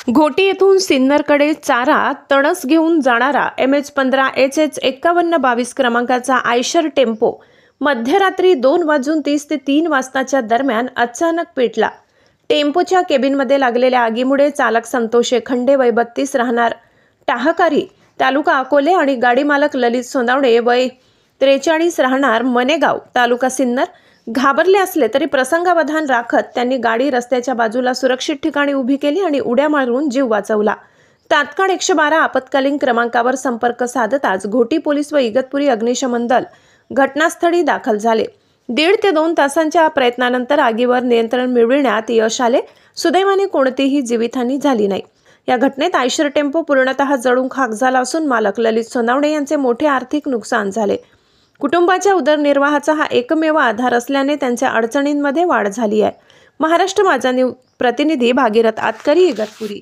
घोटी येथून सिन्नरकडे चारा तणस घेऊन जाणारा MH15 HH 5122 क्रमांकाचा आयशर टेम्पो मध्यरात्री 2:30 ते 3 वाजताच्या दरम्यान अचानक पेटला। टेम्पोच्या केबिनमध्ये लागलेल्या आगीमुळे चालक संतोष खंडे वय 32 राहणार टाहकारी तालुका अकोले आणि गाडी मालक ललित सोनावणे वय 43 राहणार मनेगाव तालुका सिन्नर घाबरले असले तरी प्रसंगावधान राखत त्यांनी गाडी रस्त्याच्या बाजूला सुरक्षित ठिकाणी उभी केली आणि उड्या मारून जीव वाचवला। तात्काळ 112 आपत्कालीन क्रमांकावर संपर्क साधताच घोटी पोलीस व इगतपुरी अग्निशमन दल घटनास्थळी दाखल झाले। 1.5 ते 2 तासांच्या प्रयत्नानंतर आगीवर नियंत्रण मिळविण्यात यश आले। सुदैवाने कोणतीही जीवितहानी झाली नाही। या घटनेत आयशर टेम्पो पूर्णतः जळून खाक झाला असून मालक ललित सोनावणे यांचे मोठे आर्थिक नुकसान झाले। कुटुंबाच्या उदरनिर्वाहाचा हा एकमेव आधार असल्याने त्यांच्या अडचणींमध्ये वाढ झाली आहे। महाराष्ट्र माझा न्यूज प्रतिनिधी भागीरथ आतकरी, इगतपुरी।